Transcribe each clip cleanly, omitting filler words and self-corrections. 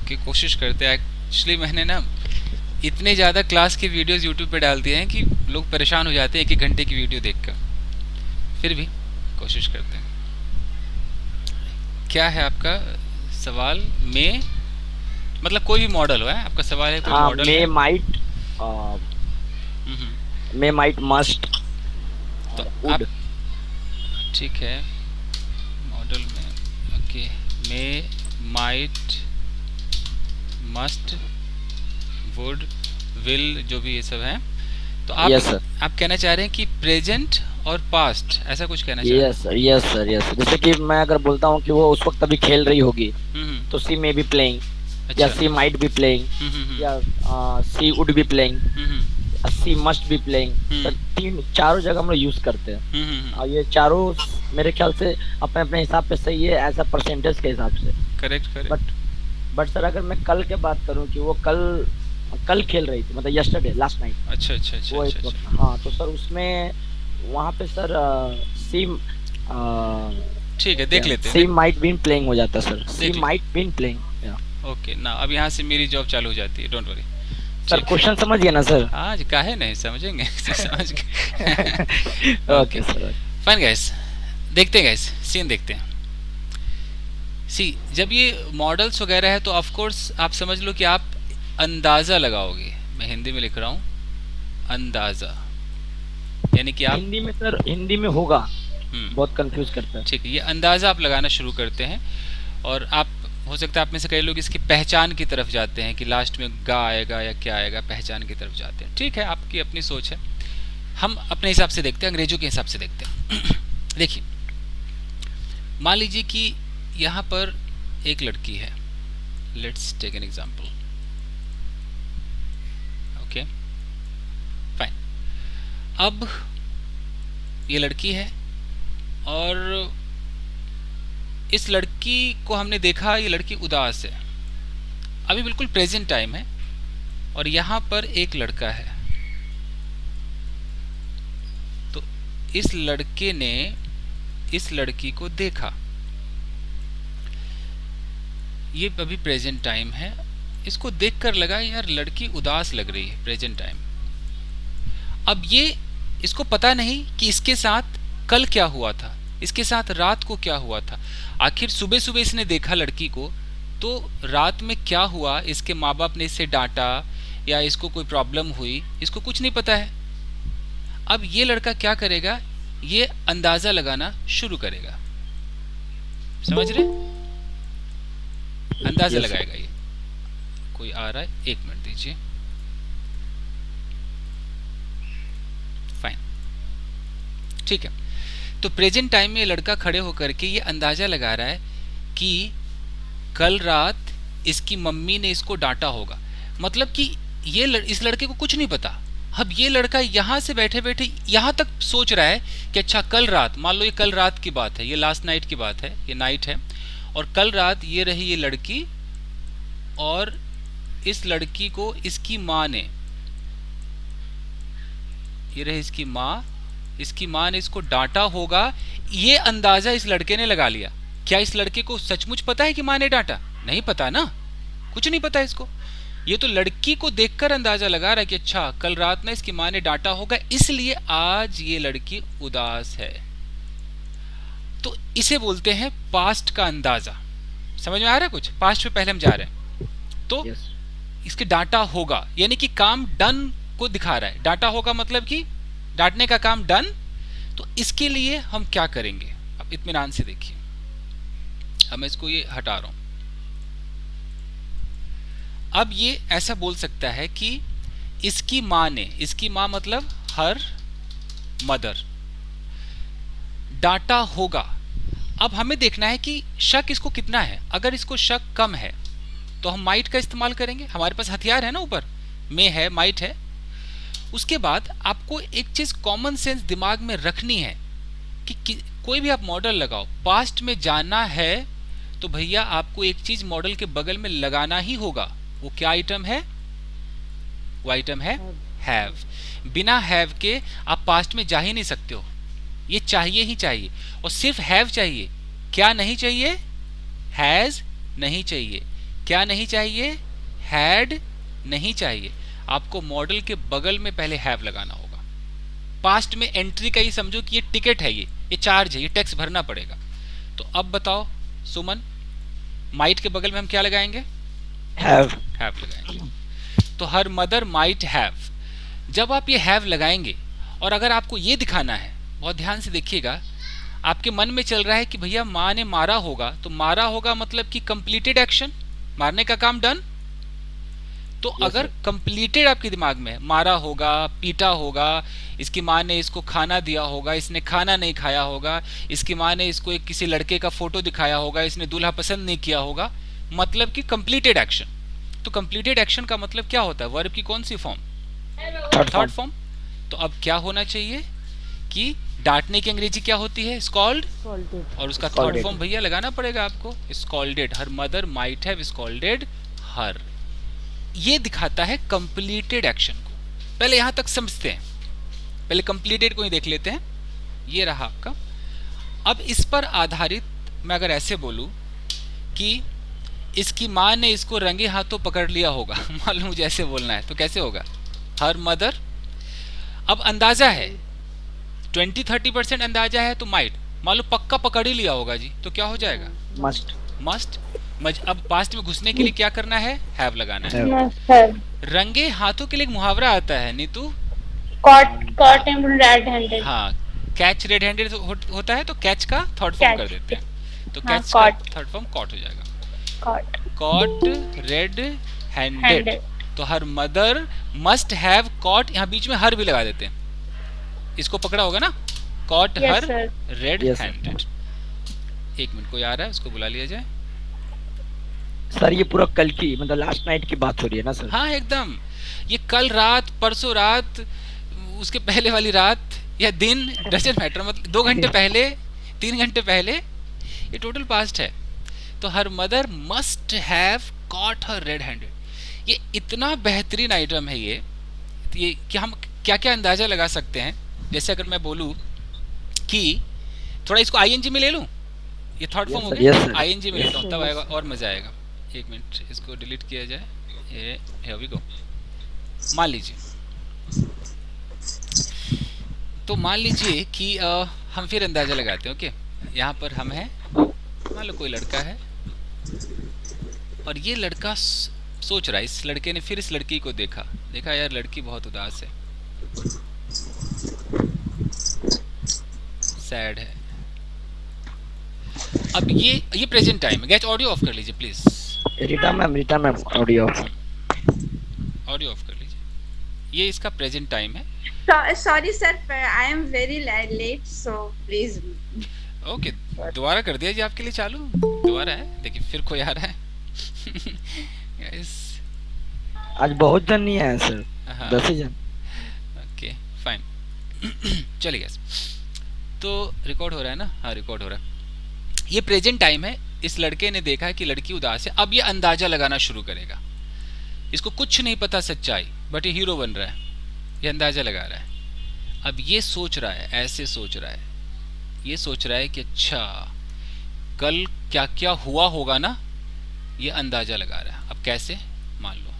Okay, कोशिश करते हैं। एक्चुअली मैंने ना इतने ज़्यादा क्लास के वीडियोस यूट्यूब पे डाल दिए हैं कि लोग परेशान हो जाते हैं एक एक घंटे की वीडियो देखकर। फिर भी कोशिश करते हैं। क्या है आपका सवाल? में मतलब कोई भी मॉडल हो, है आपका सवाल? है कोई हाँ, मॉडल मे है? माइट, मे माइट मस्ट तो और आप, वुड। ठीक है, मॉडल में, okay, may, might, must, would, will, जो भी ये सब है। तो यस सर। आप कहना चाह रहे हैं कि प्रेजेंट और पास्ट, ऐसा कुछ कहना चाह रहे yes sir, yes sir, yes. जैसे कि मैं अगर बोलता हूँ कि वो उस वक्त अभी खेल रही होगी, हैं? तो सी मे बी प्लेइंग, या अच्छा। सी माइट बी प्लेइंग, या she would be playing, she must be playing. Sir तीन चारों जगह हम लोग यूज करते हैं। और ये चारों मेरे ख्याल से अपने अपने हिसाब पे सही है, एज अ परसेंटेज के हिसाब से। Correct but correct. But sir, अगर मैं कल के बात करूं कि वो कल कल खेल रही थी, मतलब यस्टरडे, लास्ट नाइट, अच्छा अच्छा अच्छा वो अच्छा इस वक्त, अच्छा। हाँ, तो सर उसमें वहां पे सर सी, ठीक है, देख क्या, लेते हैं, सी देख माइट बीन प्लेइंग हो जाता सर, सी देख ले। Might been playing. ओके ना, अब यहाँ से मेरी जॉब चालू हो जाती है, डोंट वरी। सर ठीक। क्वेश्चन समझ गए ना सर? आज काहे नहीं समझेंगे समझ गए। Okay, okay sir. Fine guys, देखते हैं गाइस, सीन देखते हैं। सी, जब ये मॉडल्स वगैरह है तो ऑफ कोर्स आप समझ लो कि आप अंदाज़ा लगाओगे। मैं हिंदी में लिख रहा हूँ, अंदाज़ा, यानी कि आप, हिंदी में सर, हिंदी में होगा, बहुत हम्म, कंफ्यूज करता है। ठीक है, ये अंदाज़ा आप लगाना शुरू करते हैं। और आप, हो सकता है आप में से कई लोग इसकी पहचान की तरफ जाते हैं कि लास्ट में गा आएगा या क्या आएगा, पहचान की तरफ जाते हैं। ठीक है, आपकी अपनी सोच है। हम अपने हिसाब से देखते हैं, अंग्रेजों के हिसाब से देखते हैं। देखिए, मान लीजिए कि यहाँ पर एक लड़की है। Let's take an example. Okay, fine. अब ये लड़की है, और इस लड़की को हमने देखा, ये लड़की उदास है। अभी बिल्कुल प्रेजेंट टाइम है, और यहाँ पर एक लड़का है। तो इस लड़के ने इस लड़की को देखा, ये अभी प्रेजेंट टाइम है। इसको देखकर लगा यार लड़की उदास लग रही है, प्रेजेंट टाइम। अब ये, इसको पता नहीं कि इसके साथ कल क्या हुआ था, इसके साथ रात को क्या हुआ था। आखिर सुबह सुबह इसने देखा लड़की को, तो रात में क्या हुआ, इसके माँ बाप ने इसे डांटा या इसको कोई प्रॉब्लम हुई, इसको कुछ नहीं पता है। अब ये लड़का क्या करेगा, ये अंदाजा लगाना शुरू करेगा। समझ रहे? अंदाजा यस सर। लगाएगा ये। कोई आ रहा है, एक मिनट दीजिए। फाइन, ठीक है। तो प्रेजेंट टाइम में ये लड़का खड़े होकर के ये अंदाजा लगा रहा है कि कल रात इसकी मम्मी ने इसको डांटा होगा। मतलब कि इस लड़के को कुछ नहीं पता। अब ये लड़का यहाँ से बैठे बैठे यहाँ तक सोच रहा है कि अच्छा कल रात, मान लो ये कल रात की बात है, ये लास्ट नाइट की बात है, ये नाइट है, और कल रात ये रही ये लड़की, और इस लड़की को इसकी माँ ने, ये रही इसकी माँ ने इसको डांटा होगा। ये अंदाजा इस लड़के ने लगा लिया। क्या इस लड़के को सचमुच पता है कि माँ ने डांटा? नहीं पता ना, कुछ नहीं पता इसको। ये तो लड़की को देखकर अंदाजा लगा रहा है कि अच्छा कल रात ना इसकी माँ ने डांटा होगा, इसलिए आज ये लड़की उदास है। तो इसे बोलते हैं पास्ट का अंदाजा। समझ में आ रहा है कुछ? पास्ट पे पहले हम जा रहे हैं। तो यस। इसके डांटा होगा यानी कि काम डन को दिखा रहा है। डांटा होगा मतलब कि डांटने का काम डन। तो इसके लिए हम क्या करेंगे, अब इत्मीनान से देखिए। अब मैं इसको ये हटा रहा हूं। अब ये ऐसा बोल सकता है कि इसकी माँ ने, इसकी माँ मतलब हर मदर, डांटा होगा। अब हमें देखना है कि शक इसको कितना है। अगर इसको शक कम है तो हम माइट का इस्तेमाल करेंगे, हमारे पास हथियार है ना, ऊपर में है, माइट है। उसके बाद आपको एक चीज कॉमन सेंस दिमाग में रखनी है कि कोई भी आप मॉडल लगाओ, पास्ट में जाना है तो भैया आपको एक चीज मॉडल के बगल में लगाना ही होगा। वो क्या आइटम है? वो आइटम है हैव। बिना हैव के आप पास्ट में जा ही नहीं सकते हो। ये चाहिए ही चाहिए, और सिर्फ हैव चाहिए, क्या नहीं चाहिए? हैज नहीं चाहिए। क्या नहीं चाहिए? हैड नहीं चाहिए, आपको मॉडल के बगल में पहले हैव लगाना होगा। पास्ट में एंट्री का ही समझो कि ये टिकट है, ये चार्ज है, ये टैक्स भरना पड़ेगा। तो अब बताओ सुमन, माइट के बगल में हम क्या लगाएंगे? हैव लगाएंगे। तो हर मदर माइट हैव। जब आप ये हैव लगाएंगे और अगर आपको ये दिखाना है, बहुत ध्यान से देखिएगा, आपके मन में चल रहा है कि भैया माँ ने मारा होगा, तो मारा होगा मतलब कि कंप्लीटेड एक्शन, मारने का काम डन। तो अगर कंप्लीटेड आपके दिमाग में मारा होगा, पीटा होगा, इसकी माँ ने इसको खाना दिया होगा, इसने खाना नहीं खाया होगा, इसकी माँ ने इसको एक किसी लड़के का फोटो दिखाया होगा, इसने दूल्हा पसंद नहीं किया होगा, मतलब कि कंप्लीटेड एक्शन। तो कंप्लीटेड एक्शन का मतलब क्या होता है? वर्ब की कौन सी फॉर्म? Third form. तो अब क्या होना चाहिए कि डांटने की अंग्रेजी क्या होती है? स्कॉल्ड। और उसका थर्ड फॉर्म भैया लगाना पड़ेगा आपको, scolded. Her mother might have scolded her. ये दिखाता है कंप्लीटेड एक्शन को। पहले यहां तक समझते हैं, पहले कंप्लीटेड को ही देख लेते हैं। ये रहा आपका। अब इस पर आधारित मैं अगर ऐसे बोलूं कि इसकी माँ ने इसको रंगे हाथों पकड़ लिया होगा, मान लो मुझे ऐसे बोलना है, तो कैसे होगा? Her mother. अब अंदाजा है 20-30% अंदाजा है, तो माइट। मान लो पक्का पकड़ ही लिया होगा जी, तो क्या हो जाएगा? मस्ट। अब पास्ट में घुसने के लिए क्या करना है? हैव लगाना है। रंगे हाथों के लिए एक मुहावरा आता है नीतू, कॉट रेड हैंडेड। हाँ, कैच रेड हैंडेड होता है, तो कैच का थर्ड फॉर्म कर देते हैं, तो कैच का थर्ड फॉर्म कॉट हो जाएगा। Caught red handed. तो her mother must have caught, यहाँ बीच में हर भी लगा देते हैं, इसको पकड़ा होगा ना, कॉट हर रेड हैंडेड। एक मिनट कोई आ रहा है, उसको बुला लिया जाए। सर ये पूरा कल की, मतलब लास्ट नाइट की बात हो रही है ना सर? हाँ एकदम, ये कल रात, परसों रात, उसके पहले वाली रात या दिन, डजंट मैटर, मतलब 2 घंटे पहले, 3 घंटे पहले, ये टोटल पास्ट है। तो her mother must have caught her red handed. ये इतना बेहतरीन आइटम है ये कि हम क्या क्या अंदाजा लगा सकते हैं। जैसे अगर मैं बोलूँ कि थोड़ा इसको आईएनजी में ले लूँ, ये थर्ड फॉर्म हो गया, आईएनजी में लेता हूँ, तब आएगा और मजा आएगा। एक मिनट इसको डिलीट किया जाए, ये हियर वी गो। मान लीजिए, तो मान लीजिए कि हम फिर अंदाजा लगाते हैं। ओके, यहाँ पर हम हैं, मान लो कोई लड़का है और ये लड़का सोच रहा है, इस लड़के ने फिर इस लड़की को देखा यार लड़की बहुत उदास है, सैड है। अब ये प्रेजेंट टाइम है। गैस ऑडियो ऑफ कर लीजिए please. Rita ma'am audio off कर लीजिए। ये इसका प्रेजेंट टाइम है। Sorry sir, I am very late, so please. Okay, दोबारा कर दिया जी आपके लिए चालू, दोबारा है। देखिए फिर कोई आ रहा है। आज बहुत जन नहीं आया सर, 10 ही जन। Okay fine. चलिए गैस, तो रिकॉर्ड हो रहा है ना? हाँ रिकॉर्ड हो रहा है। ये प्रेजेंट टाइम है। इस लड़के ने देखा कि लड़की उदास है। अब ये अंदाजा लगाना शुरू करेगा। इसको कुछ नहीं पता सच्चाई, बट ये हीरो बन रहा है, ये अंदाजा लगा रहा है। अब ये सोच रहा है, ऐसे सोच रहा है, ये सोच रहा है कि अच्छा कल क्या क्या हुआ होगा ना, ये अंदाजा लगा रहा है। अब कैसे? मान लो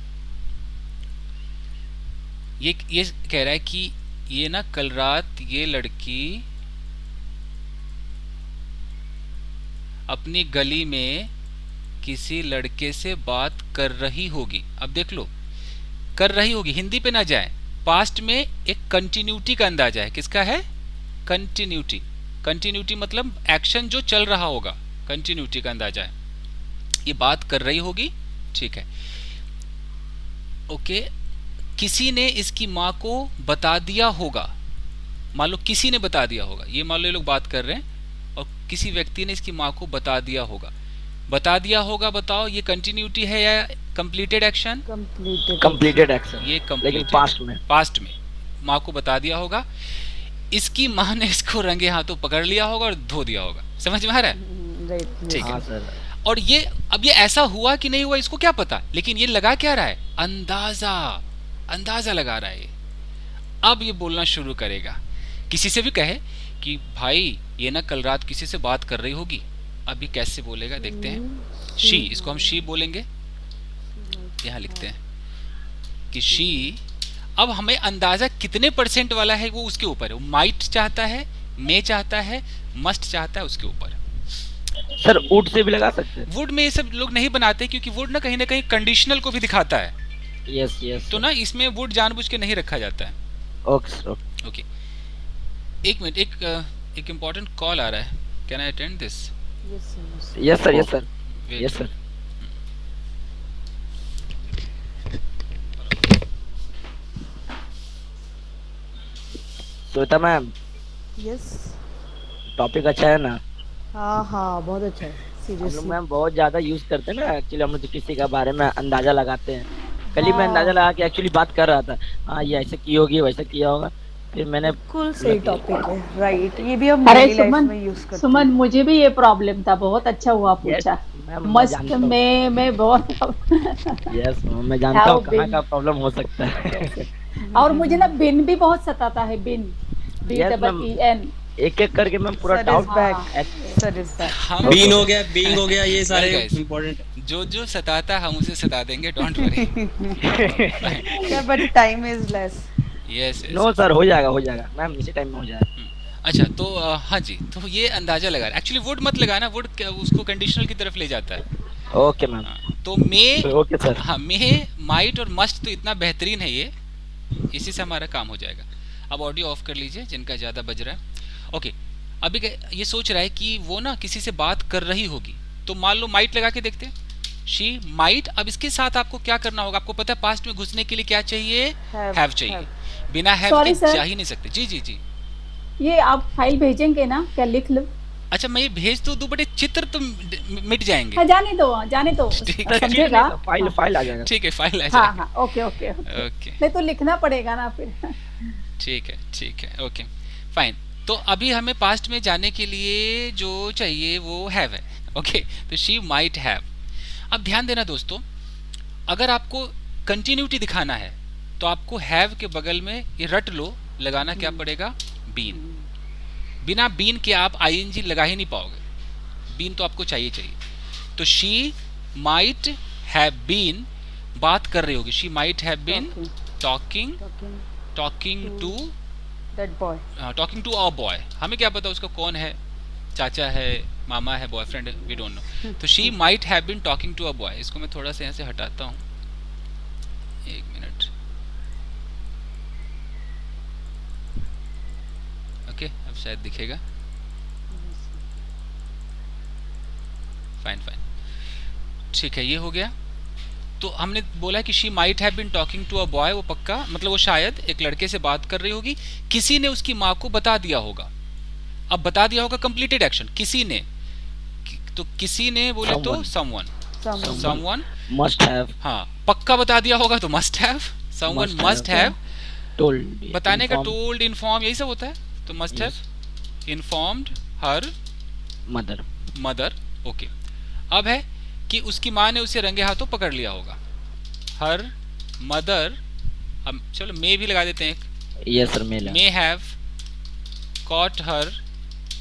ये कह रहा है कि ये ना कल रात ये लड़की अपनी गली में किसी लड़के से बात कर रही होगी। अब देख लो, कर रही होगी, हिंदी पे ना जाए, पास्ट में एक कंटिन्यूटी का अंदाजा है। किसका है? कंटिन्यूटी। कंटिन्यूटी मतलब एक्शन जो चल रहा होगा, कंटिन्यूटी का अंदाजा है। ये बात कर रही होगी, ठीक है। ओके, किसी ने इसकी माँ को बता दिया होगा। मान लो किसी ने बता दिया होगा, ये मान लो ये लोग बात कर रहे हैं और किसी व्यक्ति ने इसकी माँ को बता दिया होगा। बता दिया होगा, बताओ ये कंटिन्यूटी है या कंप्लीटेड एक्शन? Completed action. ये लेकिन पास्ट में माँ को बता दिया होगा, इसकी माँ ने इसको रंगे हाथों पकड़ लिया होगा और धो दिया होगा। समझ में आ रहा है? ठीक है सर। और ये अब ये ऐसा हुआ कि नहीं हुआ इसको क्या पता, लेकिन ये लगा क्या रहा है? अंदाजा लगा रहा है ये। अब ये बोलना शुरू करेगा। किसी से भी कहे कि भाई ये ना कल रात किसी से बात कर रही होगी, अभी कैसे बोलेगा देखते हैं। शी, इसको हम शी बोलेंगे। यहाँ लिखते हैं कि शी, अब हमें अंदाजा कितने परसेंट वाला है वो उसके ऊपर है। माइट चाहता है, मे चाहता है, मस्ट चाहता है, उसके ऊपर। सर वुड से भी लगा सकते हैं? वुड में ये सब लोग नहीं बनाते क्योंकि वुड ना कहीं कंडीशनल को भी दिखाता है। Yes yes. तो ना इसमें वुड जानबूझ के नहीं रखा जाता है। Okay sir. ओके, एक मिनट, एक इम्पोर्टेंट कॉल आ रहा है, can I attend this? Yes sir yes sir yes sir. Shweta ma'am. Yes. Topic अच्छा है ना? हाँ बहुत अच्छा है हम सीरियसली। लोग मैम बहुत ज्यादा यूज करते हैं ना एक्चुअली, हम लोग तो किसी के बारे में अंदाजा लगाते हैं। कल ही मैं अंदाजा लगा के एक्चुअली बात कर रहा था, हाँ ये ऐसे की होगी वैसे किया होगा, फिर मैंने बिल्कुल सही टॉपिक है, राइट। ये भी हम अरे डेली लाइफ सुमन, में यूज करते हैं। सुमन मुझे भी ये प्रॉब्लम था, बहुत अच्छा हुआ पूछा। मैम मस्त में बहुत यस मैं जानता हूँ कहाँ का प्रॉब्लम हो सकता है। और मुझे ना बिन भी बहुत सताता है, बिन, BEEN। एक एक करके मैं पूरा Sir is doubt back. Back. Sir is back. हम बीन हो गया, बिंग हो गया, ये सारे guys, इम्पोर्टेंट। जो सताता हम उसे सता देंगे, don't worry. Sir, but time is less. Yes no sir हो जाएगा मैम, इसी टाइम में हो जाएगा। अच्छा तो हाँ जी, तो ये अंदाजा लगा। एक्चुअली वुड मत लगाना, वुड उसको कंडीशनल की तरफ ले जाता है। Okay ma'am. तो मे, ओके सर। हाँ मे, माइट और मस्ट तो इतना बेहतरीन है ये, इसी से हमारा काम हो जाएगा। अब ऑडियो ऑफ कर लीजिए जिनका ज़्यादा बज रहा है। ओके, अभी ये सोच रहा है कि वो ना किसी से बात कर रही होगी, तो मान लो माइट लगा के देखते हैं, शी माइट। अब इसके साथ आपको क्या करना होगा, आपको पता है पास्ट में घुसने के लिए क्या चाहिए? हैव चाहिए। बिना हैव के जा ही नहीं सकते। जी जी जी। ये आप फाइल भेजेंगे ना, क्या लिख लो? अच्छा मैं ये भेज दूं, बड़े चित्र तो मिट जाएंगे। हाँ, जाने दो ठीक है, समझेगा। फाइल आ जाएगा। ठीक है, फाइल आ हाँ जाएगा। हाँ, ओके। ओके नहीं तो लिखना पड़ेगा ना फिर। ठीक है, ओके फाइन। तो अभी हमें पास्ट में जाने के लिए जो चाहिए वो हैव है। ओके, तो शी माइट हैव। अब ध्यान देना दोस्तों, अगर आपको कंटिन्यूटी दिखाना है तो आपको हैव के बगल में ये रट लो, लगाना क्या पड़ेगा? बीन। बिना बीन के आप आईएनजी लगा ही नहीं पाओगे, बीन तो आपको चाहिए। तो शी माइट हैव बीन, बात कर रही होगी, she might have been talking to That boy. Talking to a boy. हमें क्या पता उसका कौन है, चाचा है, मामा है, बॉयफ्रेंड है, वी डोंट नो। तो she might have been talking to a boy. इसको मैं थोड़ा सा यहाँ से हटाता हूँ, एक मिनट। ओके, अब शायद दिखेगा। फाइन, ठीक है, ये हो गया। तो हमने बोला कि she might have been talking to a boy, वो पक्का मतलब वो शायद एक लड़के से बात कर रही होगी। किसी ने उसकी माँ को बता दिया होगा। अब बता दिया होगा कंप्लीटेड एक्शन, किसी ने, तो किसी ने बोले तो समवन मस्ट हैव। हाँ, पक्का बता दिया होगा तो must have. Someone must have told, बताने का टोल्ड, इन्फॉर्म, यही सब होता है। तो must have informed her mother. Okay, अब है कि उसकी माँ ने उसे रंगे हाथों पकड़ लिया होगा। हर मदर, हम चलो मे भी लगा देते हैं एक। Yes sir, may have caught her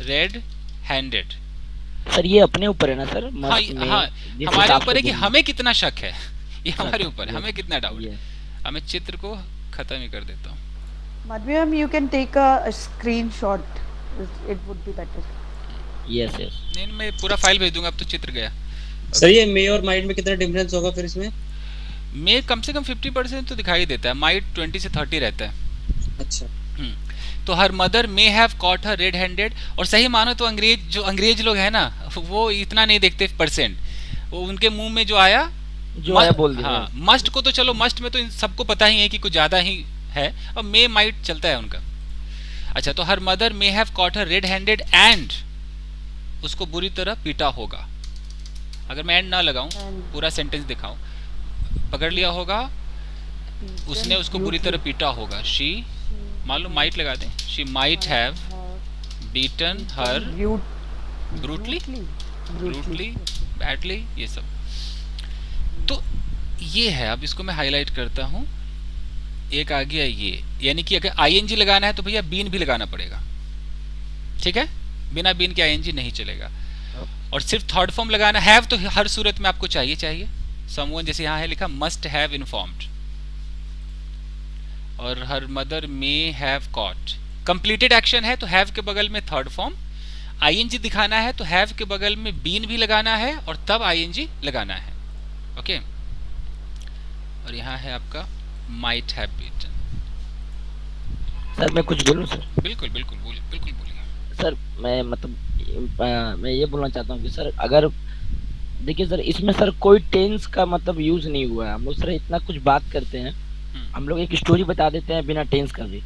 red handed. Sir ये अपने ऊपर है ना सर? हाँ, हमारे ऊपर है कि हमें कितना शक है, ये हमारे ऊपर है, हमें कितना डाउट है। हमें चित्र को खत्म ही कर देता हूँ। Madhviyam, you can take a screenshot. It would be better. Yes नहीं, मैं पूरा फाइल भेज दूंगा, अब तो चित्र गया। सर ये मे और माइट में कितना डिफरेंस होगा फिर इसमें? मे कम से कम 50% तो दिखाई देता है, माइट 20 से 30 रहता है। अच्छा। तो her mother may have caught her red handed. और सही मानो तो अंग्रेज लोग है ना, वो इतना नहीं देखते परसेंट, वो उनके मुंह में जो आया बोल दिया। हाँ, मस्ट को तो चलो, मस्ट में तो इन सबको पता ही है कि कुछ ज्यादा ही है, और मे माइट चलता है उनका। अच्छा, तो her mother may have caught her red handed and, उसको बुरी तरह पीटा होगा। अगर मैं एंड ना लगाऊं, पूरा सेंटेंस दिखाऊं, पकड़ लिया होगा, उसने उसको बुरी तरह पीटा होगा। शी, मान लो माइट लगा दें, she might have beaten her brutally badly, ये सब। तो ये है। अब इसको मैं हाईलाइट करता हूँ, एक आ गया ये, यानी कि अगर आईएनजी लगाना है तो भैया बीन भी लगाना पड़ेगा, ठीक है? बिना बीन के आईएनजी नहीं चलेगा। और सिर्फ थर्ड फॉर्म लगाना, हैव तो हर सूरत में आपको चाहिए। समवन जैसे यहाँ है लिखा मस्ट हैव इन्फॉर्म्ड, और her mother may have caught. Completed action है तो हैव के बगल में थर्ड फॉर्म, आईएनजी दिखाना है तो हैव के बगल में बीन भी लगाना है और तब आईएनजी लगाना है। ओके, और यहाँ है आपका माइट हैव बीटन। सर मैं कुछ बोलूं सर? बिल्कुल बिल्कुल बोलिए, बिल्कुल बोलिए सर। मैं मैं ये बोलना चाहता हूँ कि सर अगर देखिए सर, इसमें सर कोई टेंस का मतलब यूज नहीं हुआ है। हम लोग सर इतना कुछ बात करते हैं, हम लोग एक स्टोरी बता देते हैं बिना टेंस का भी।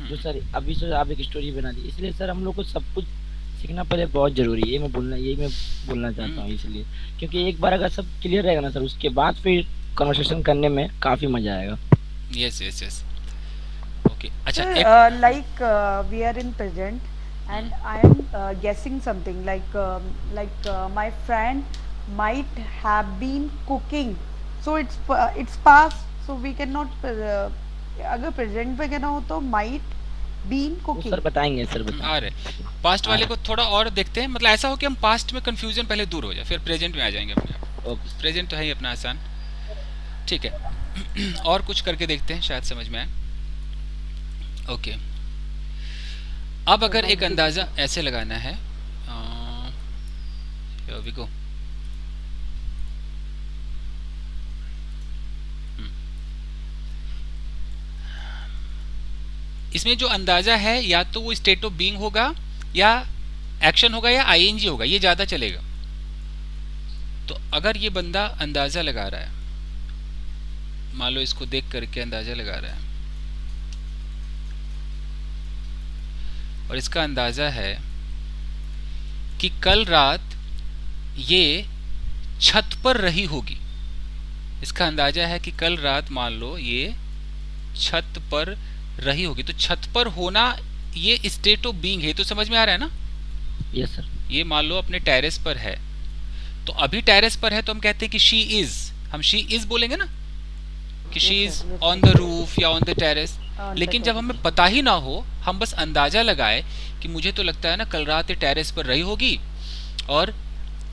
जो सर अभी सर आप एक स्टोरी बना दी, इसलिए सर हम लोग को सब कुछ सीखना पहले बहुत जरूरी है। यही मैं बोलना चाहता हूँ इसलिए, क्योंकि एक बार अगर सब क्लियर रहेगा ना सर, उसके बाद फिर कन्वर्सेशन करने में काफी मजा आएगा। Yes yes yes. ओके, अच्छा Sir, like we are in present and I am guessing something like my friend might have been cooking, so it's past, so we cannot अगर present में कहना हो तो might been cooking। सर बताएंगे, sir बताएंगे। आ रहे past वाले को थोड़ा और देखते हैं, मतलब ऐसा हो कि हम पास्ट में कंफ्यूजन पहले दूर हो जाए, फिर प्रेजेंट में आ जाएंगे अपने आप। प्रेजेंट तो है ही अपना आसान, ठीक है। और कुछ करके देखते हैं, शायद समझ में आए। ओके, अब अगर एक अंदाजा ऐसे लगाना है, here we go। इसमें जो अंदाजा है या तो वो स्टेट ऑफ बीइंग होगा या एक्शन होगा या आईएनजी होगा, ये ज्यादा चलेगा। तो अगर ये बंदा अंदाजा लगा रहा है, मान लो इसको देख करके अंदाजा लगा रहा है, और इसका अंदाजा है कि कल रात ये छत पर रही होगी। इसका अंदाजा है कि कल रात मान लो ये छत पर रही होगी। तो छत पर होना ये स्टेट ऑफ बीइंग है, तो समझ में आ रहा है ना? Yes sir. ये मान लो अपने टेरेस पर है, तो अभी टेरेस पर है तो हम कहते हैं कि शी इज, हम शी इज बोलेंगे ना कि she is on the roof या ऑन द टेरेस। लेकिन जब हमें पता ही ना हो, हम बस अंदाजा लगाए कि मुझे तो लगता है ना कल रात ये टेरेस पर रही होगी और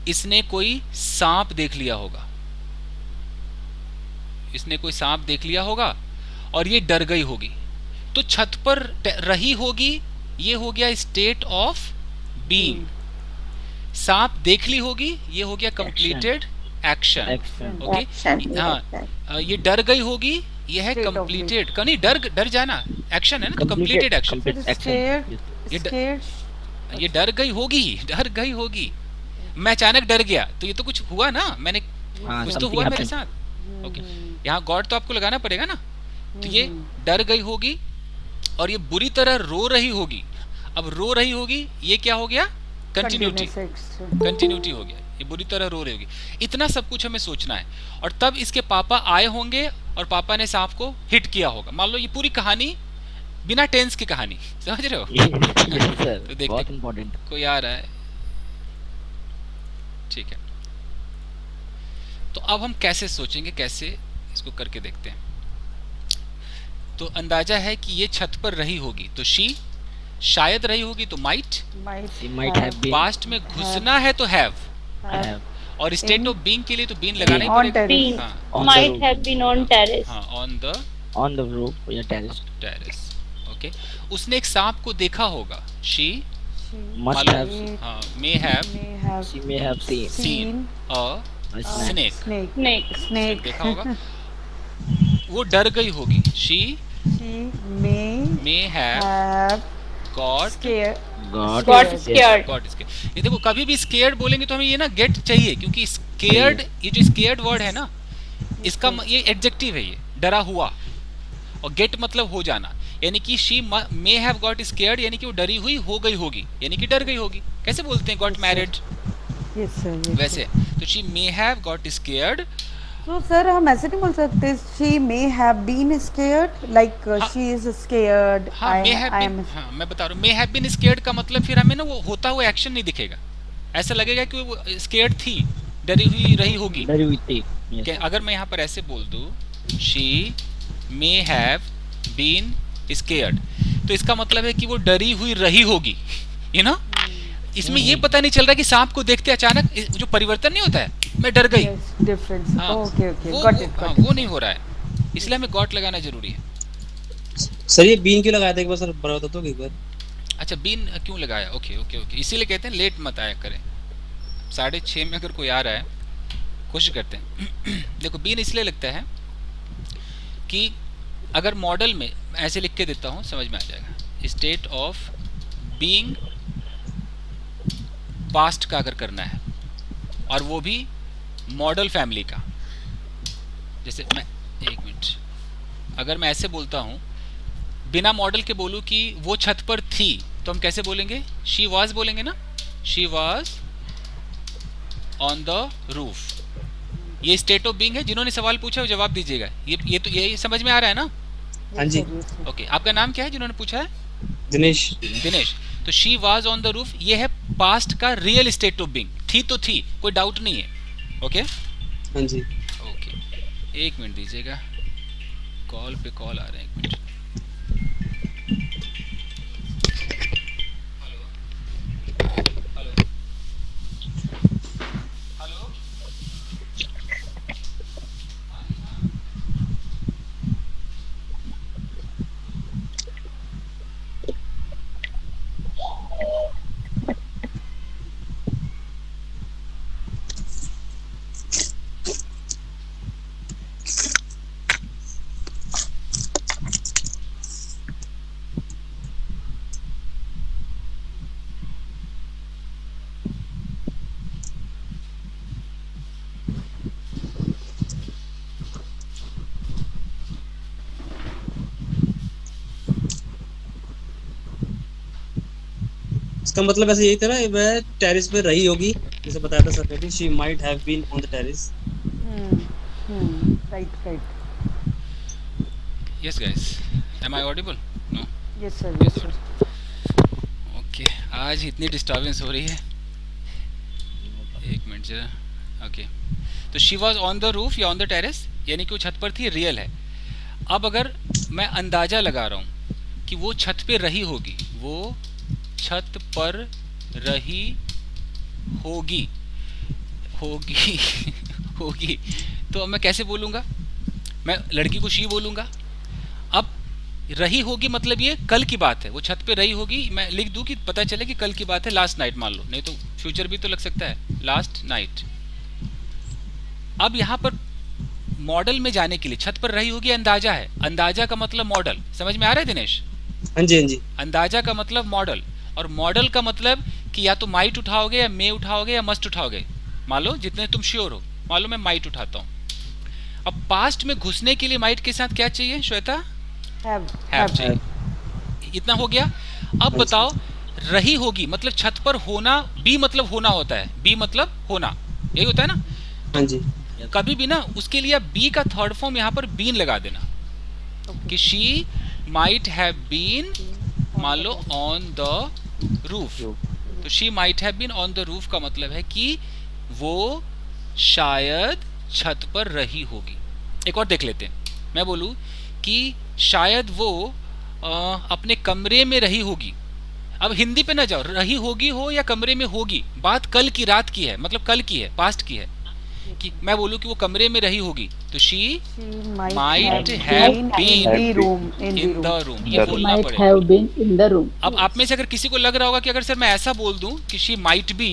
इसने कोई सांप देख लिया होगा, इसने कोई सांप देख लिया होगा और ये डर गई होगी। तो छत पर रही होगी ये हो गया स्टेट ऑफ बीइंग, सांप देख ली होगी ये हो गया कंप्लीटेड एक्शन। ओके, हाँ, ये डर गई होगी ये है कंप्लीटेड, नहीं डर जाना एक्शन है ना, तो कंप्लीटेड एक्शन। ये डर गई होगी, मैं अचानक डर गया तो ये तो कुछ हुआ ना, मैंने कुछ तो हुआ मेरे साथ। ओके, यहाँ गॉड तो आपको लगाना पड़ेगा ना। तो ये डर गई होगी और ये बुरी तरह रो रही होगी। अब रो रही होगी ये क्या हो गया? कंटिन्यूटी हो गया, ये बुरी तरह रो रही होगी। इतना सब कुछ हमें सोचना है। और तब इसके पापा आए होंगे और पापा ने सांप को हिट किया होगा। मान लो ये पूरी कहानी बिना टेंस की कहानी, समझ रहे हो? तो देखते कोई आ रहा है, ठीक है। तो अब हम कैसे सोचेंगे, कैसे इसको करके देखते हैं। तो अंदाजा है कि ये छत पर रही होगी तो शी, शायद रही होगी तो माइट हैव, पास्ट में घुसना है तो हैव, और स्टेट ऑफ बीइंग के लिए तो बीन लगाना ही पड़ेगा। Might have been on terrace, हाँ, ऑन द रूफ या टेरेस। ओके, उसने एक सांप को देखा होगा, she must have, may have seen a snake देखा होगा। वो डर गई होगी, she may have got scared। ये देखो, कभी भी scared बोलेंगे तो हमें ये ना get चाहिए, क्योंकि scared, ये जो scared वर्ड है ना, इसका ये एडजेक्टिव है, ये डरा हुआ, और get मतलब हो जाना। यानी कि she may have got scared, यानी कि वो डरी हुई हो गई होगी, यानी कि डर गई होगी। कैसे बोलते हैं got married? वैसे तो she may have got scared। तो सर हम ऐसे नहीं बोल सकते she may have been scared, like she is scared। हाँ, मैं बता रहा हूँ may have been scared का मतलब फिर हमें ना वो होता हुआ एक्शन नहीं दिखेगा, ऐसा लगेगा कि वो scared थी, डरी हुई रही होगी। अगर मैं यहाँ पर ऐसे बोल दूँ she may have been scared, तो इसका मतलब है कि वो डरी हुई रही होगी, you know? इसमें ये पता नहीं चल रहा कि सांप को देखते अचानक जो परिवर्तन नहीं होता है, मैं डर गई। Yes, difference. हाँ, Okay, okay. वो Got वो, it, हाँ, got वो it. नहीं हो रहा है, इसलिए हमें गॉट लगाना जरूरी है। सर ये बीन क्यों लगाया था एक बार सर बता दो एक बार। अच्छा, बीन क्यों लगाया? ओके ओके ओके, इसीलिए कहते हैं लेट मत आया करें। 6:30 में अगर कोई आ रहा है, कोशिश करते हैं। देखो बीन इसलिए लगता है कि अगर मॉडल में ऐसे लिख के देता हूँ समझ में आ जाएगा। स्टेट ऑफ बीइंग पास्ट का अगर करना है, और वो भी मॉडल फैमिली का, जैसे मैं एक मिनट, अगर मैं ऐसे बोलता हूँ बिना मॉडल के बोलूँ कि वो छत पर थी, तो हम कैसे बोलेंगे? शी वॉज बोलेंगे ना, she was on the roof. ये स्टेट ऑफ बीइंग है। जिन्होंने सवाल पूछा वो जवाब दीजिएगा। ये तो ये समझ में आ रहा है ना? हाँ जी। ओके, आपका नाम क्या है जिन्होंने पूछा है? दिनेश। दिनेश। तो she was on the roof, ये है पास्ट का रियल स्टेट ऑफ बीइंग। थी तो थी, कोई डाउट नहीं है। ओके हाँ जी। ओके, एक मिनट दीजिएगा, कॉल पे कॉल आ रहे हैं, एक मिनट। इसका मतलब ऐसे यही था ना, वह टेरेस पे रही होगी, जैसे बताया था सर ने, she might have been on the terrace. Right, right. Yes guys, am I audible? No? Yes, sir. Yes, Yes, sir. Okay, आज इतनी डिस्टर्बेंस हो रही है, एक मिनट जरा। ओके, तो she was on the roof या ऑन द टेरेस, यानी कि वो छत पर थी, रियल है। अब अगर मैं अंदाजा लगा रहा हूँ कि वो छत पे रही होगी, वो छत पर रही होगी, होगी होगी, तो अब मैं कैसे बोलूँगा? मैं लड़की को शी बोलूँगा। अब रही होगी मतलब ये कल की बात है, वो छत पे रही होगी, मैं लिख दूं कि पता चले कि कल की बात है, लास्ट नाइट मान लो, नहीं तो फ्यूचर भी तो लग सकता है, लास्ट नाइट। अब यहाँ पर मॉडल में जाने के लिए छत पर रही होगी अंदाजा है, अंदाजा का मतलब मॉडल। समझ में आ रहा है दिनेश? हाँ जी, हाँ जी। अंदाजा का मतलब मॉडल, और मॉडल का मतलब कि या तो माइट उठाओगे या मे उठाओगे या मस्ट उठाओगे। मान लो जितने तुम श्योर हो, मान लो मैं माइट उठाता हूँ। अब पास्ट में घुसने के लिए माइट के साथ क्या चाहिए श्वेता? Have. चाहिए। इतना हो गया। अब बताओ, रही होगी मतलब छत पर होना, बी मतलब होना होता है, बी मतलब होना, यही होता है ना? हाँ जी। कभी भी ना उसके लिए बी का थर्ड फॉर्म यहाँ पर बीन लगा देना, कि शी माइट हैव बीन, मान लो ऑन द रूफ। तो she might have been on the roof का मतलब है कि वो शायद छत पर रही होगी। एक और देख लेते हैं। मैं बोलूँ कि शायद वो अपने कमरे में रही होगी। अब हिंदी पे ना जाओ, रही होगी हो या कमरे में होगी, बात कल की रात की है, मतलब कल की है, पास्ट की है। कि मैं बोलूँ कि वो कमरे में रही होगी, तो she might have been in the room, ये बोलना पड़ेगा। अब आप में से अगर किसी को लग रहा होगा कि अगर सर मैं ऐसा बोल दूं कि she might be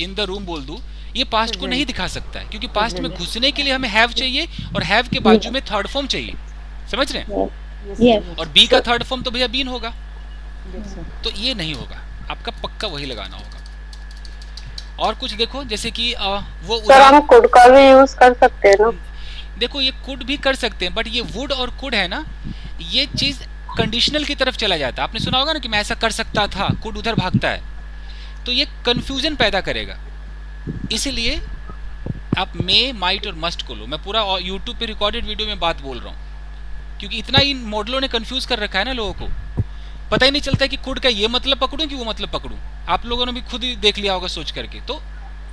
in the room बोल दूं, ये पास्ट को नहीं दिखा सकता है, क्योंकि पास्ट में घुसने के लिए हमें हैव चाहिए, और हैव के बाजू में थर्ड फॉर्म चाहिए। समझ रहे हैं? और बी का थर्ड फॉर्म तो भैया बीन होगा, तो ये नहीं होगा, आपका पक्का वही लगाना होगा। और कुछ देखो, जैसे कि वो सर हम कुड का भी यूज कर सकते हैं ना? देखो ये कुड भी कर सकते हैं, बट ये वुड और कुड है ना, ये चीज कंडीशनल की तरफ चला जाता है। आपने सुना होगा ना कि मैं ऐसा कर सकता था, कुड उधर भागता है, तो ये कंफ्यूजन पैदा करेगा। इसीलिए आप मे, माइट और मस्ट को लो। मैं पूरा यूट्यूब पे रिकॉर्डेड वीडियो में बात बोल रहा हूँ, क्योंकि इतना इन मॉडलों ने कंफ्यूज कर रखा है ना लोगों को, पता ही नहीं चलता कि कुड का ये मतलब पकड़ूं कि वो मतलब पकड़ूं। आप लोगों ने भी खुद ही देख लिया होगा सोच करके, तो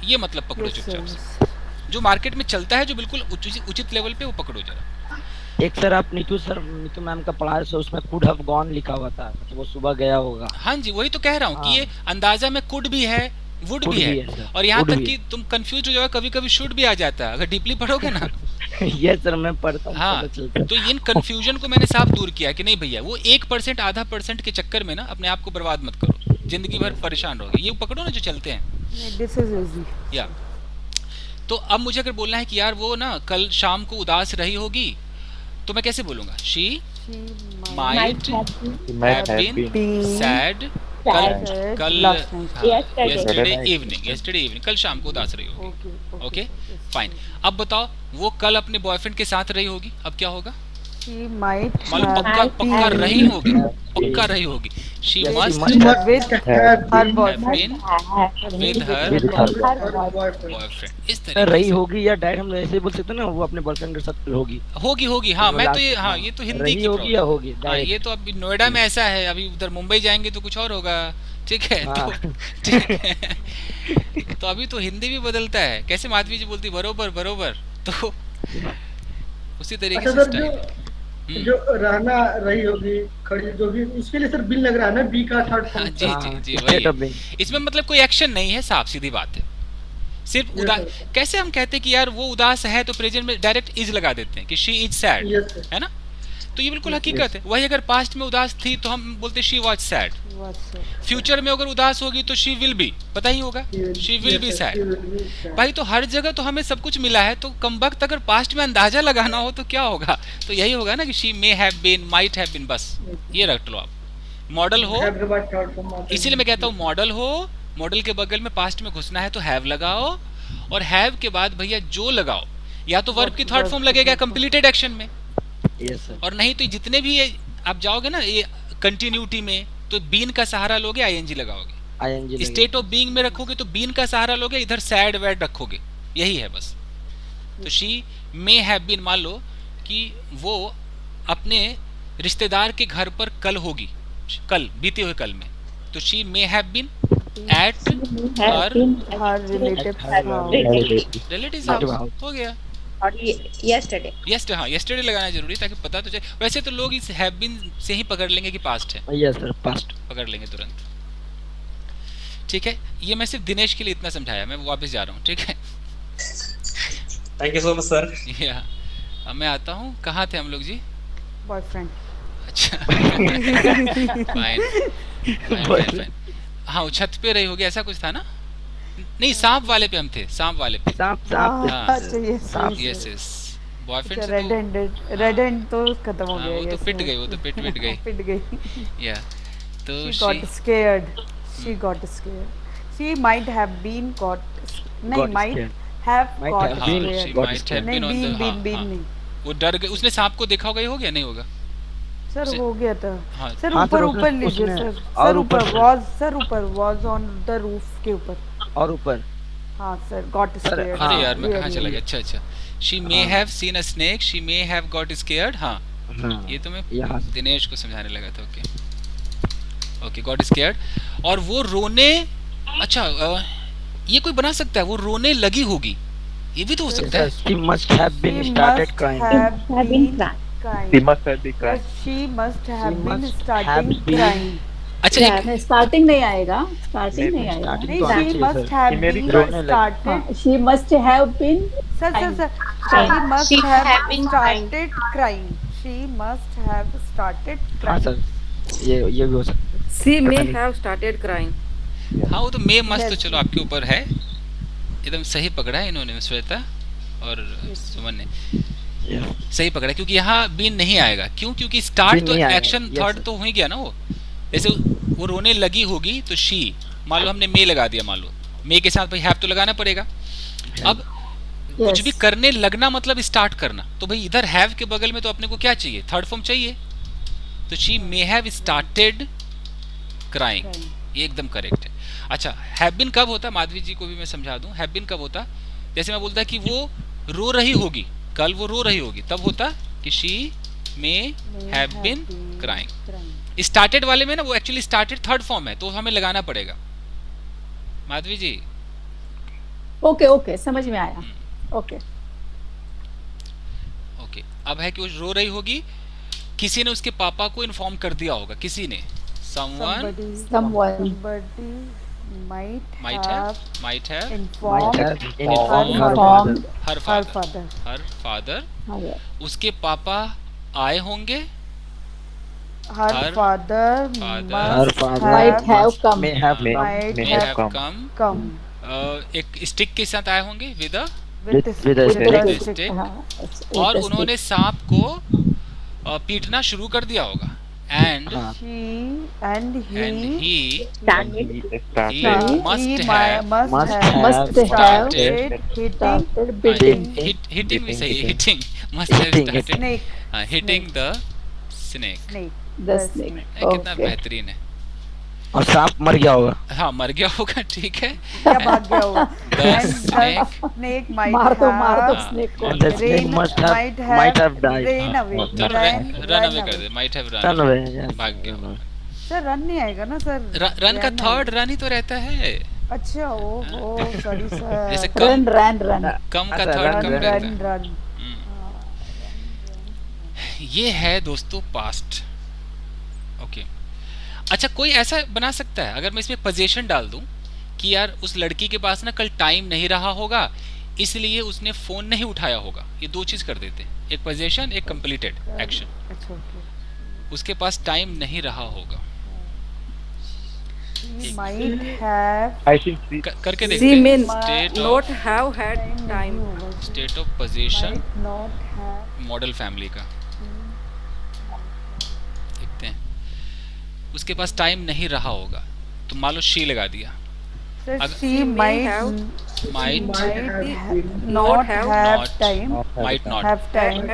ये मतलब पकड़ो चुपचाप से, जो मार्केट में चलता है, जो बिल्कुल उचित लेवल पे, वो पकड़ो जरा। एक सर आप नीतू मैम का पढ़ा रहे, उसमें कुड हैव गॉन लिखा हुआ था, तो वो सुबह गया होगा। हाँ जी, वही तो कह रहा हूँ कि ये अंदाजा में कुड भी है, वुड Would भी भी है, है सर, और यहाँ would तक भी कि तुम कंफ्यूज हो जाओगे, कभी कभी शुड भी आ जाता है अगर डीपली पढ़ोगे ना। ये सर मैं पढ़ता हूँ, हाँ, पता चलता है। तो इन कंफ्यूजन को मैंने साफ दूर किया कि नहीं भैया वो 1% आधा परसेंट के चक्कर में ना अपने आप को बर्बाद मत करो, जिंदगी भर परेशान रहोगे। ये पकड़ो ना जो चलते हैं। This is easy. या तो अब मुझे अगर बोलना है कि यार वो ना कल शाम को उदास रही होगी, तो मैं कैसे बोलूंगा? She might have been sad कल यस्टरडे इवनिंग, कल शाम को उदास रही होगी। Okay fine. अब बताओ वो कल अपने बॉयफ्रेंड के साथ रही होगी, अब क्या होगा? She might मालूम have पक्का been रही होगी, पक्का रही होगी। She must with her have boyfriend. been with her boyfriend. इस सर तरीके रही से होगी या डायरेक्ट हम ऐसे बोल सकते हैं ना, वो अपने बॉयफ्रेंड के साथ होगी। होगी। हाँ मैं तो ये, हाँ ये तो हिंदी रही की होगी या होगी हाँ, direct। ये तो अभी नोएडा में ऐसा है, अभी उधर मुंबई जाएंगे तो कुछ और होगा। ठीक है हाँ। तो ठीक है तो अभी तो हिंदी भी बदलता है। कैसे माधवी जी बोलती बरोबर बरोबर, तो उसी तरीके से स्टाइल। जो रहना रही होगी खड़ी जो भी, उसके लिए सर बिन लग रहा है ना, बी का थर्ड हाँ, फॉर्म। जी State of वही। being। इसमें मतलब कोई एक्शन नहीं है, साफ सीधी बात है। सिर्फ उदास, कैसे हम कहते हैं कि यार वो उदास है तो प्रेजेंट में डायरेक्ट इज लगा देते हैं कि she is sad, Yes, sir। है ना? तो ये बिल्कुल हकीकत है। वही अगर पास्ट में उदास थी तो हम बोलते शी वाज सैड। फ्यूचर में अगर उदास होगी तो शी विल बी, पता ही होगा, शी विल बी सैड। भाई तो हर जगह तो हमें सब कुछ मिला है, तो कमबख्त अगर पास्ट में अंदाजा लगाना हो तो क्या होगा? तो यही होगा ना कि she may have been, might have been, बस ये रख लो आप। मॉडल हो, इसीलिए मैं कहता हूँ मॉडल हो, मॉडल के बगल में पास्ट में घुसना है तो हैव लगाओ, और हैव के बाद भैया जो लगाओ, या तो वर्ब की थर्ड फॉर्म लगेगा कंप्लीटेड एक्शन में, Yes, sir। और नहीं तो जितने भी ये आप जाओगे ना ये कंटिन्यूटी में, तो बीन का सहारा लोगे, आईएनजी लगाओगे। ING स्टेट ऑफ बीइंग में रखोगे तो बीन का सहारा लोगे, इधर सैड वैड रखोगे, यही है बस। तो शी मे हैव बीन, मान लो कि वो अपने रिश्तेदार के घर पर कल होगी, कल बीते हुए कल में, तो she may have been at her Her relatives relatives house, हो गया। और yesterday। हाँ yesterday लगाना जरूरी ताकि पता तो चले। वैसे तो लोग इस हैव बीन से ही पकड़ लेंगे कि पास्ट है, Yes, sir। Past। पकड़ लेंगे तुरंत। ठीक है, ये मैं सिर्फ दिनेश के लिए इतना समझाया, मैं वापस जा रहा हूँ। ठीक है thank you so much sir. या अब मैं आता हूँ, कहाँ थे हम लोग जी? boyfriend. अच्छा फाइन। हाँ वो छत पे रही होगी, ऐसा कुछ था ना? नहीं, सांप वाले पे हम थे, सांप वाले पे। सांप हाँ। अच्छा यस यस, बॉयफ्रेंड से रेड तो हैंडेड, रेड हैंड तो खत्म हो हाँ, गया। वो तो पिट गई, वो तो पिट गई। पिट गई। या तो She got scared. She got scared. She might have been got, नहीं Got might scared। have Might got have हाँ, been she scared. got might scared। have नहीं been on the, हाँ, बीन हाँ, नहीं वो डर गई, उसने सांप को देखा होगा, ये हो गया नहीं होगा? सर उसे- हो गया था। हाँ, सर हाँ, ऊपर सर, ऊपर उसने- लीजिए उसने- सर। और सर ऊपर ऊपर- was, सर ऊपर was on the roof के ऊपर। और ऊपर हाँ सर got सर, scared। अरे यार मैं कहाँ really। चला गया? अच्छा अच्छा, शी मे हाँ। Have seen a snake, she may have got scared. हाँ हाँ, ये तो मैं यहाँ दिनेश को समझाने लगा था। Okay okay, got scared. और वो रोने, अच्छा ये कोई बना सकता है, वो रोने लगी होगी, ये भी तो हो सकता है। She must have been She started must crying। have Have been been crying। crying. She must have been crying। Yes, she must have She been must starting have been- crying. अच्छा एक नहीं, स्टार्टिंग नहीं आएगा, starting नहीं आएगा। starting नहीं, तो आना she चाहिए, must sir। have She may be been रोने लगी। started। हाँ, she must have been sir sir crying। Sir, she must She have have been crying। started crying। She must have started हाँ crying। Sir, ये भी हो सकता है। She may पता नहीं। have started crying। हाँ वो तो मे मस्त, तो Yes. चलो आपके ऊपर है, एकदम सही पकड़ा है इन्होंने, श्वेता और सुमन ने Yeah। सही पकड़ा, क्योंकि यहाँ बीन नहीं आएगा। क्यों? क्योंकि स्टार्ट Been तो नहीं आएगा, एक्शन yes, थर्ड sir। तो हो ही गया ना। वो जैसे वो रोने लगी होगी तो शी, मान लो हमने मे लगा दिया, मान लो मे के साथ भाई हैव तो लगाना पड़ेगा। अब कुछ भी करने लगना मतलब स्टार्ट करना, तो भाई इधर हैव के बगल में तो अपने को क्या चाहिए? थर्ड फॉर्म चाहिए। तो she may have started crying, ये एकदम करेक्ट है। अच्छा, हैव बीन कब होता? माधवी जी को भी मैं समझा दूं, हैव बीन कब होता? जैसे मैं बोलता कि वो रो रही होगी, कल वो रो रही होगी, तब होता कि she may have been crying. Started वाले में ना वो एक्चुअली स्टार्टेड थर्ड फॉर्म है, तो हमें लगाना पड़ेगा। माधवी जी ओके ओके, समझ में आया। ओके ओके, अब है कि वो रो रही होगी, किसी ने उसके पापा को इन्फॉर्म कर दिया होगा, किसी ने, someone someone somebody might might have have informed informed her informed her her father father. उसके पापा आए होंगे, Her Her father father must might have come. may have might may have have come एक स्टिक के साथ आए होंगे with a with with a the stick. stick. हाँ, और उन्होंने सांप को पीटना शुरू कर दिया होगा and She and he he must must have have started hitting beating hitting भी सही है, hitting must have started snake. hitting the snake. the snake. कितना Okay. बेहतरीन है। और सांप मर गया होगा। हाँ मर गया होगा, ठीक है। क्या भाग गया होगा? The And snake snake might मार दो have snake को। And the snake might have died. ran away. तो Ran run away कर दे, might have Run run away, yes. भाग गया होगा। सर रन नहीं आएगा ना सर? रन का थर्ड रन ही तो रहता है। अच्छा ओहो सॉरी सर। जैसे Run, run. कम का अच्छा, थर्ड run, कम रन रहता रन है। रन। ये है दोस्तों पास्ट। ओके अच्छा, कोई ऐसा बना सकता है अगर मैं इसमें पोजीशन डाल दूं कि यार उस लड़की के पास ना कल टाइम नहीं रहा होगा इसलिए उसने फोन नहीं उठाया होगा, ये दो चीज कर देते हैं, एक पोजीशन एक कंप्लीटेड एक्शन। अच्छा ओके। उसके पास टाइम नहीं रहा होगा, She might have करके देखते She may state not have had time. State of position might not have model family का देखते हैं। उसके पास टाइम नहीं रहा होगा तो मान लो शी लगा दिया। sir अगर- she might might not have time might not have time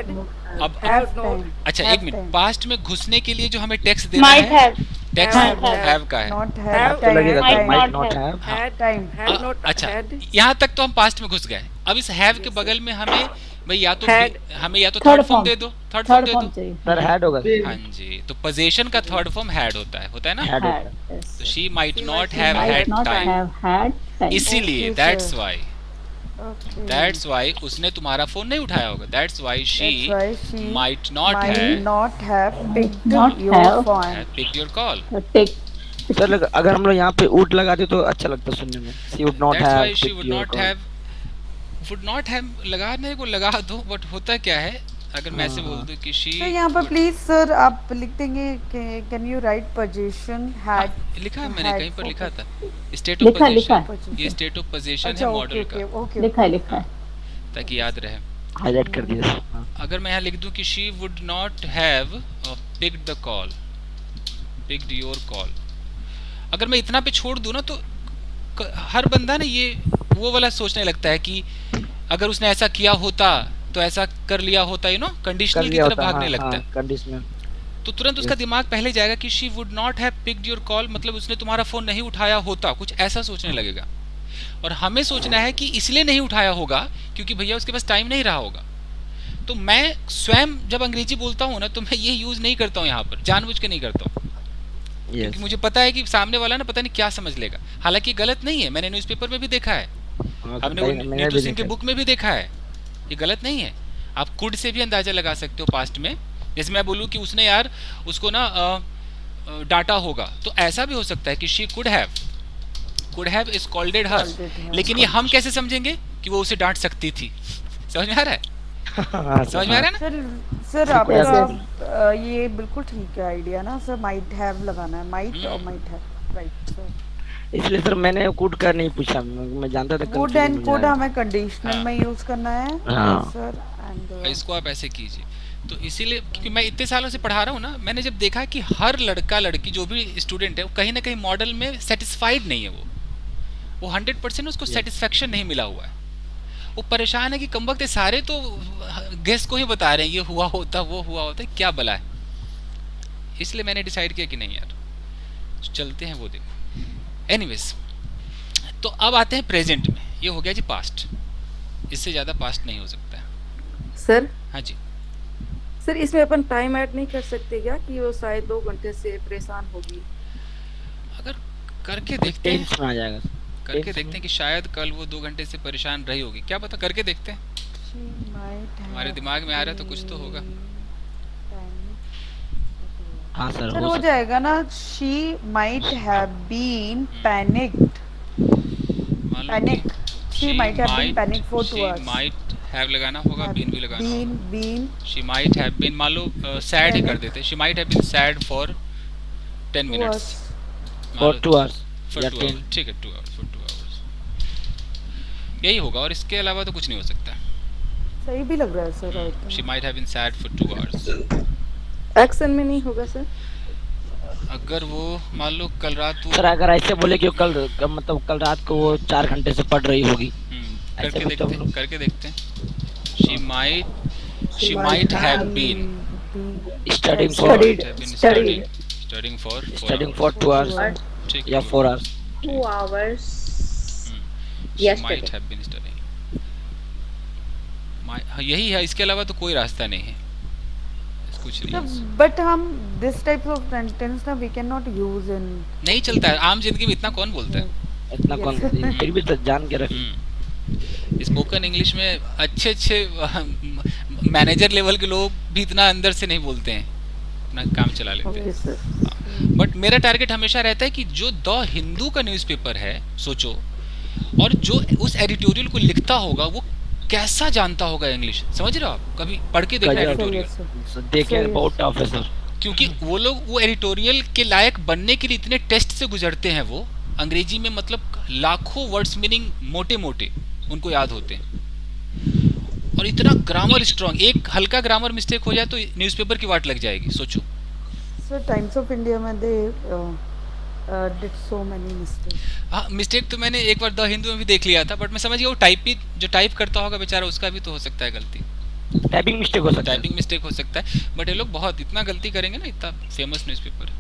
अब have time अच्छा have एक मिनट, time. पास्ट में घुसने के लिए जो हमें टेक्स्ट देना Might है have. Text Might have. Have का है। not Have have तो time लगेगा Might might not not have. have। time Had not अच्छा had. यहाँ तक तो हम पास्ट में घुस गए। अब इस हैव के बगल में हमें भाई या तो Had. हमें या तो Third थर्ड फॉर्म form. दे दो, थर्ड फॉर्म Third दे form दो। चाहिए। सर had होगा। हाँ जी, तो पोजीशन का थर्ड फॉर्म हैड होता है ना। Had Had. होगा। Yes. तो she might not She have might had not time, have had time. इसीलिए Okay, that's sir. Why okay that's why उसने तुम्हारा फोन नहीं उठाया होगा। That's why that's she why she might not might have not have picked Not your have. phone picked your call. Take sir अगर हम लोग यहाँ पे would लगाते तो अच्छा लगता सुनने में। She would not That's have why she picked would your not call. have would not have लगाने को लगा दो, बट होता क्या है अगर मैं ऐसे बोल दूं कि she तो यहाँ पर प्लीज सर आप लिख देंगे can you right position had लिखा है मैंने had कहीं पर for- लिखा था स्टेट ऑफ लिखा लिखा पोजीशन, ये स्टेट ऑफ पोजीशन अच्छा है ओके मॉडल ओके का, ओके लिखा है। ताकि याद रहे। Highlight कर दिया सर। हाँ। अगर मैं यहाँ लिख दूं कि she would not have picked the call, picked your call, अगर मैं इतना पे छोड़ दूं ना तो हर बंदा ना ये वो वाला सोचने लगता है कि अगर उसने ऐसा किया होता तो ऐसा कर लिया होता, यू नो कंडीशनल की तरफ भागने लगता है। कंडीशनल। तो तुरंत उसका दिमाग पहले जाएगा कि she would not have picked your call, मतलब उसने तुम्हारा फोन नहीं उठाया होता, कुछ ऐसा सोचने लगेगा। और हमें सोचना है कि इसलिए नहीं उठाया होगा क्योंकि भैया उसके पास टाइम नहीं रहा होगा। तो मैं स्वयं जब अंग्रेजी बोलता हूँ ना तो मैं ये यूज नहीं करता हूँ यहाँ पर, जानबूझ के नहीं करता हूँ, क्योंकि मुझे पता है कि सामने वाला ना पता नहीं क्या समझ लेगा। हालांकि गलत नहीं है, मैंने न्यूज़पेपर में भी देखा है, हमने नीतू सिंह के बुक में भी देखा है, ये गलत नहीं है। आप कुड से भी अंदाजा लगा सकते हो पास्ट में। जैसे मैं बोलूँ कि उसने यार उसको ना डांटा होगा, तो ऐसा भी हो सकता है कि शी कुड हैव स्कॉल्डेड हर, लेकिन ये हम कैसे समझेंगे कि वो उसे डांट सकती थी। समझ में आ रहा है? समझ में आ रहा है ना? सर आपका ये बिल्कुल ठीक है आइडिया ना सर, माइट हैव लगाना है, माइट और माइट हैव, राइट सर। इसलिए सर मैंने कुड का नहीं पूछा, मैं जानता था कुड एंड कुड हमें कंडीशनल में यूज करना है सर। एंड इसको आप ऐसे कीजिए। तो इसीलिए क्योंकि मैं इतने सालों से पढ़ा रहा हूँ ना, मैंने जब देखा कि हर लड़का लड़की जो भी स्टूडेंट है वो कहीं ना कहीं मॉडल में सेटिस्फाइड नहीं है, वो 100% उसको सेटिस्फेक्शन नहीं मिला हुआ है। वो परेशान है कि कमबख्त सारे तो गेस्ट को ही बता रहे हैं ये हुआ होता वो हुआ होता, क्या भला है। इसलिए मैंने डिसाइड किया कि नहीं यार चलते हैं वो देखो। एनीवेज, तो अब आते हैं प्रेजेंट में। ये हो गया जी पास्ट, इससे ज़्यादा पास्ट नहीं हो सकता है। सर हाँ जी सर इसमें अपन टाइम ऐड नहीं कर सकते क्या कि वो शायद 2 घंटे से परेशान होगी? अगर करके देखते हैं, टेंस में आ जाएगा। करके देखते हैं कि शायद कल वो 2 घंटे से परेशान रही होगी, क्या पता, करके देखते हैं। हमारे दिमाग में आ रहा है तो कुछ तो होगा। हाँ सर हो जाएगा ना। She might have been panicked Panic. She might have been panic for 2 hours. She might have लगाना होगा, been भी लगाना होगा. Been. She might have been, मान लो sad ही कर देते. She might have been sad for 10 minutes. For 2 hours. For 2 hours. ठीक है, 2 hours. For 2 hours. यही होगा और इसके अलावा तो कुछ नहीं हो सकता. सही भी लग रहा है sir. She might have been sad for 2 hours. Action में नहीं होगा सर. अगर वो मान लो कल रात वो सर अगर ऐसे बोले कि मतलब कल रात को वो 4 घंटे से पढ़ रही होगी. करके देखते हैं. She might have been studying for 2 hours या 4 hours. 2 hours. She might have been studying. यही है, इसके अलावा तो कोई रास्ता नहीं है. कुछ नहीं. बट हम दिस टाइप्स ऑफ सेंटेंस ना we can not use in. नहीं चलता है आम जिंदगी में. इतना कौन बोलता है? इतना कौन फिर भी तो जान के रख. स्पोकन इंग्लिश में अच्छे मैनेजर लेवल के लोग भी इतना अंदर से नहीं बोलते हैं, अपना काम चला लेते हैं. बट मेरा टारगेट हमेशा रहता है कि जो द हिंदू का न्यूज़पेपर है, सोचो, और जो उस एडिटोरियल को लिखता होगा वो कैसा जानता होगा इंग्लिश. समझ रहे हो आप? कभी पढ़ के देखना एडिटोरियल. देखिए बहुत टफ है सर. क्योंकि वो लोग वो एडिटोरियल के लायक बनने के लिए इतने टेस्ट से गुजरते हैं. वो अंग्रेजी में मतलब लाखों वर्ड्स मीनिंग मोटे मोटे उनको याद होते हैं, और इतना ग्रामर स्ट्रांग. एक हल्का ग्रामर मिस्टेक हो जाए तो न्यूज़पेपर की वाट लग जाएगी. सोचो. सर टाइम्स ऑफ इंडिया में they did so many mistake. हाँ, मिस्टेक तो मैंने एक बार द हिंदू में भी देख लिया था, बट मैं समझ गया वो जो टाइप करता होगा बेचारा, उसका भी तो हो सकता है गलती. टाइपिंग मिस्टेक हो सकता है. बट ये लोग बहुत इतना गलती करेंगे ना, इतना फेमस न्यूज़पेपर है.